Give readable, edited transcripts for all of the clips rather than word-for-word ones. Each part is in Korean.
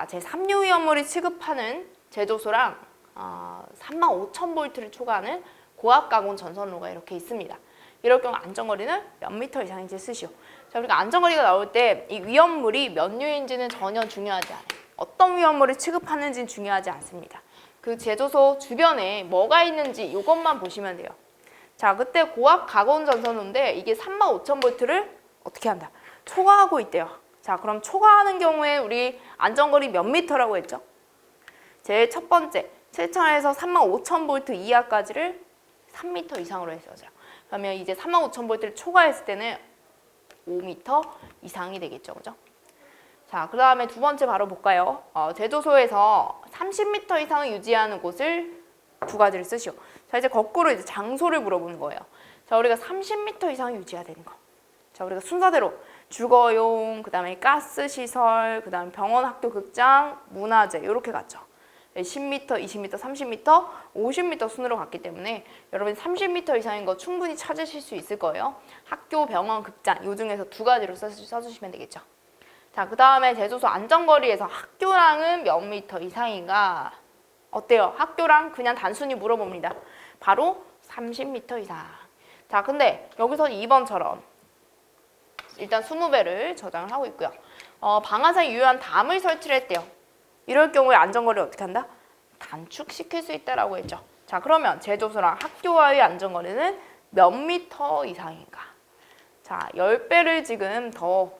자, 제 3류 위험물이 취급하는 제조소랑 35,000V를 초과하는 고압 가공 전선로가 이렇게 있습니다. 이럴 경우 안전거리는 몇 미터 이상인지 쓰시오. 자, 우리가 안전거리가 나올 때 이 위험물이 몇 류인지는 전혀 중요하지 않아요. 어떤 위험물을 취급하는지는 중요하지 않습니다. 그 제조소 주변에 뭐가 있는지 이것만 보시면 돼요. 자, 그때 고압 가공 전선로인데 이게 35,000V를 어떻게 한다? 초과하고 있대요. 자, 그럼 초과하는 경우에 우리 안전거리 몇 미터라고 했죠? 제일 첫 번째, 7,000에서 35,000V 이하까지를 3m 이상으로 했어요. 그러면 이제 35,000V를 초과했을 때는 5m 이상이 되겠죠, 그죠? 자, 그 다음에 두 번째 바로 볼까요? 제조소에서 30m 이상을 유지하는 곳을 두 가지를 쓰시오. 자, 이제 거꾸로 이제 장소를 물어보는 거예요. 자, 우리가 30m 이상 유지해야 되는 거. 자, 우리가 순서대로 주거용, 그 다음에 가스시설, 그 다음에 병원, 학교, 극장, 문화재 이렇게 갔죠. 10m, 20m, 30m, 50m 순으로 갔기 때문에 여러분 30m 이상인 거 충분히 찾으실 수 있을 거예요. 학교, 병원, 극장 이 중에서 두 가지로 써주시면 되겠죠. 자, 그 다음에 제조소 안전거리에서 학교랑은 몇 미터 이상인가? 어때요? 학교랑 그냥 단순히 물어봅니다. 바로 30m 이상. 자, 근데 여기서 2번처럼 일단 20배를 저장을 하고 있고요. 방화상 유효한 담을 설치를 했대요. 이럴 경우에 안전거리를 어떻게 한다? 단축시킬 수 있다라고 했죠. 자, 그러면 제조소랑 학교와의 안전거리는 몇 미터 이상인가? 자, 10배를 지금 더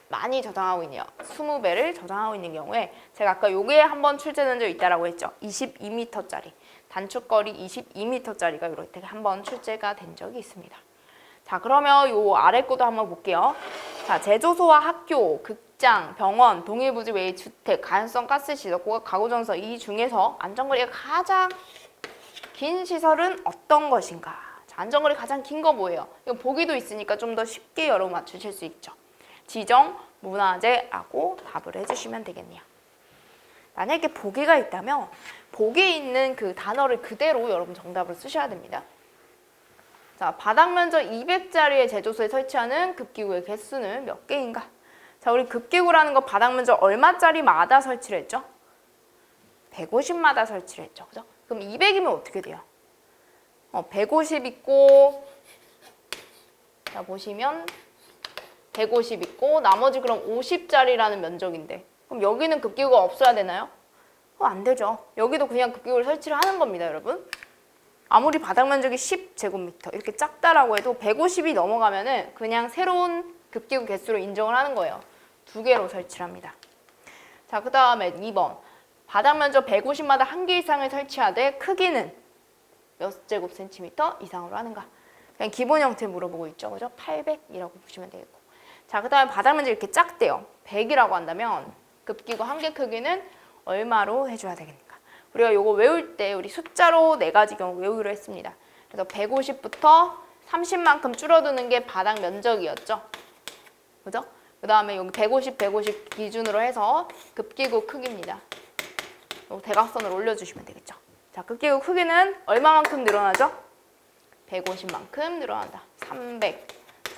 많이 저장하고 있네요. 20배를 저장하고 있는 경우에 제가 아까 요게 한번 출제된 적 있다라고 했죠. 22m짜리 단축거리 22m짜리가 이렇게 한번 출제가 된 적이 있습니다. 자, 그러면 요 아래 거도 한번 볼게요. 자, 제조소와 학교, 극장, 병원, 동일부지 외의 주택, 가연성 가스시설, 고압 가구전선 이 중에서 안전거리가 가장 긴 시설은 어떤 것인가? 자, 안전거리 가장 긴 거 뭐예요? 이거 보기도 있으니까 좀 더 쉽게 여러분 맞추실 수 있죠. 지정, 문화재라고 답을 해주시면 되겠네요. 만약에 보기가 있다면 보기에 있는 그 단어를 그대로 여러분 정답으로 쓰셔야 됩니다. 자, 바닥 면적 200짜리의 제조소에 설치하는 급기구의 개수는 몇 개인가? 자, 우리 급기구라는 거 바닥 면적 얼마짜리마다 설치를 했죠? 150마다 설치를 했죠. 그죠? 그럼 200이면 어떻게 돼요? 150 있고, 자, 보시면 150 있고, 나머지 그럼 50짜리라는 면적인데, 그럼 여기는 급기구가 없어야 되나요? 안 되죠. 여기도 그냥 급기구를 설치를 하는 겁니다, 여러분. 아무리 바닥 면적이 10제곱미터 이렇게 작다라고 해도 150이 넘어가면은 그냥 새로운 급기구 개수로 인정을 하는 거예요. 2개로 설치를 합니다. 자, 그 다음에 2번. 바닥 면적 150마다 1개 이상을 설치하되 크기는 몇 제곱센티미터 이상으로 하는가? 그냥 기본 형태 물어보고 있죠. 그죠? 800이라고 보시면 되겠고. 자, 그 다음에 바닥 면적이 이렇게 작대요. 100이라고 한다면 급기구 1개 크기는 얼마로 해줘야 되겠는가? 우리가 요거 외울 때 우리 숫자로 4가지 경우 외우기로 했습니다. 그래서 150부터 30만큼 줄어드는 게 바닥 면적이었죠. 그죠? 그 다음에 여기 150, 150 기준으로 해서 급기구 크기입니다. 요 대각선을 올려주시면 되겠죠. 자, 급기구 크기는 얼마만큼 늘어나죠? 150만큼 늘어난다. 300,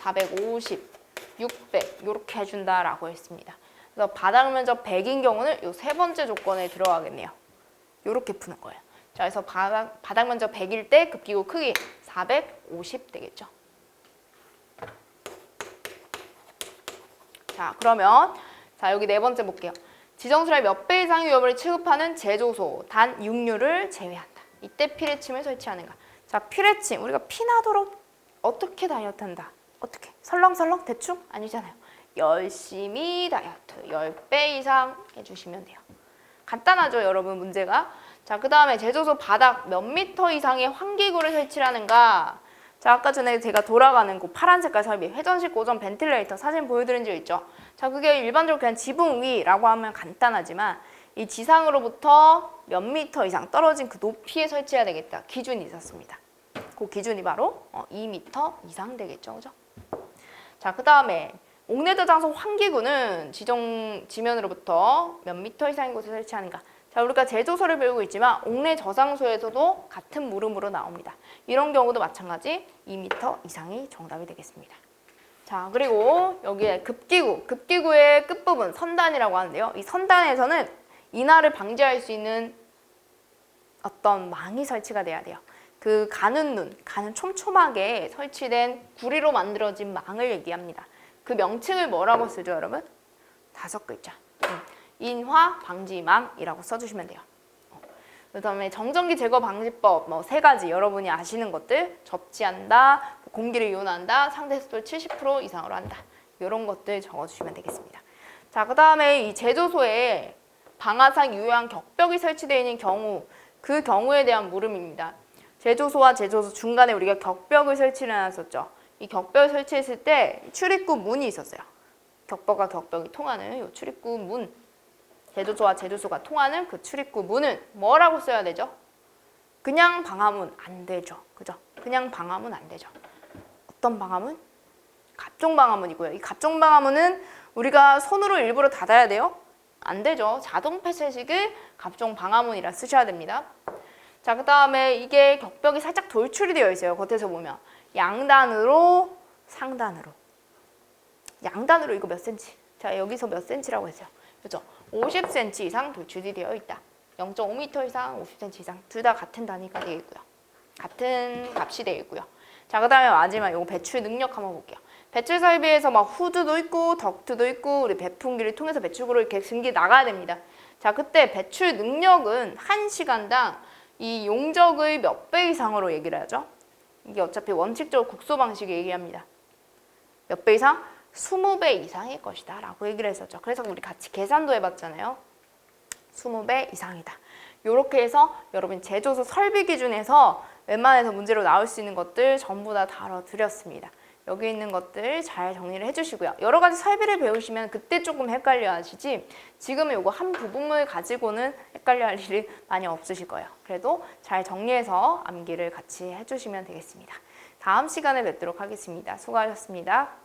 450, 600 이렇게 해준다라고 했습니다. 그래서 바닥 면적 100인 경우는 요 세 번째 조건에 들어가겠네요. 이렇게 푸는 거예요. 자, 그래서 바닥 면적 100일 때 급기구 크기 450 되겠죠. 자, 그러면 여기 네 번째 볼게요. 지정수량의 몇 배 이상의 위험을 취급하는 제조소 단 6류를 제외한다. 이때 피레침을 설치하는가? 자, 피레침 우리가 피나도록 어떻게 다이어트 한다? 어떻게? 설렁설렁 대충? 아니잖아요. 열심히 다이어트 10배 이상 해주시면 돼요. 간단하죠, 여러분 문제가. 자, 그 다음에 제조소 바닥 몇 미터 이상의 환기구를 설치하는가? 자, 아까 전에 제가 돌아가는 그 파란 색깔 설비, 회전식 고정 벤틸레이터 사진 보여드린 적 있죠? 자, 그게 일반적으로 그냥 지붕 위라고 하면 간단하지만 이 지상으로부터 몇 미터 이상 떨어진 그 높이에 설치해야 되겠다. 기준이 있었습니다. 그 기준이 바로 2미터 이상 되겠죠, 그죠? 자, 그 다음에 옥내저 장소 환기구는 지정 지면으로부터 몇 미터 이상인 곳에 설치하는가? 자, 우리가 제조소를 배우고 있지만 옥내 저장소에서도 같은 물음으로 나옵니다. 이런 경우도 마찬가지 2m 이상이 정답이 되겠습니다. 자, 자, 그리고 여기에 급기구의 끝부분 선단이라고 하는데요. 이 선단에서는 인하를 방지할 수 있는 어떤 망이 설치가 돼야 돼요. 그 가는 촘촘하게 설치된 구리로 만들어진 망을 얘기합니다. 그 명칭을 뭐라고 쓰죠, 여러분? 5글자. 인화 방지망이라고 써주시면 돼요. 그다음에 정전기 제거 방지법 3가지 여러분이 아시는 것들, 접지한다, 공기를 이온한다, 상대 습도를 70% 이상으로 한다. 이런 것들 적어주시면 되겠습니다. 자, 그다음에 이 제조소에 방화상 유효한 격벽이 설치되어 있는 경우, 그 경우에 대한 물음입니다. 제조소와 제조소 중간에 우리가 격벽을 설치를 해놨었죠. 이 격벽을 설치했을 때 출입구 문이 있었어요. 격벽과 격벽이 통하는 이 출입구 문, 제조소와 제조소가 통하는 그 출입구 문은 뭐라고 써야 되죠? 그냥 방화문 안 되죠. 그죠? 그냥 방화문 안 되죠. 어떤 방화문? 갑종 방화문이고요. 이 갑종 방화문은 우리가 손으로 일부러 닫아야 돼요? 안 되죠. 자동 폐쇄식을 갑종 방화문이라 쓰셔야 됩니다. 자, 그 다음에 이게 격벽이 살짝 돌출이 되어 있어요. 겉에서 보면. 양단으로, 상단으로. 양단으로 이거 몇 센치? 자, 여기서 몇 센치라고 했어요. 그죠? 50cm 이상 돌출이 되어 있다. 0.5m 이상, 50cm 이상. 둘 다 같은 단위가 되겠고요. 같은 값이 되겠고요. 자, 그 다음에 마지막 이거 배출 능력 한번 볼게요. 배출 설비에서 막 후드도 있고 덕트도 있고 우리 배풍기를 통해서 배출구로 이렇게 증기 나가야 됩니다. 자, 그때 배출 능력은 1시간당 이 용적의 몇 배 이상으로 얘기를 하죠. 이게 어차피 원칙적으로 국소 방식에 얘기합니다. 몇 배 이상? 20배 이상일 것이다 라고 얘기를 했었죠. 그래서 우리 같이 계산도 해봤잖아요. 20배 이상이다. 이렇게 해서 여러분 제조소 설비 기준에서 웬만해서 문제로 나올 수 있는 것들 전부 다 다뤄드렸습니다. 여기 있는 것들 잘 정리를 해주시고요. 여러 가지 설비를 배우시면 그때 조금 헷갈려 하시지 지금은 이거 한 부분을 가지고는 헷갈려 할 일이 많이 없으실 거예요. 그래도 잘 정리해서 암기를 같이 해주시면 되겠습니다. 다음 시간에 뵙도록 하겠습니다. 수고하셨습니다.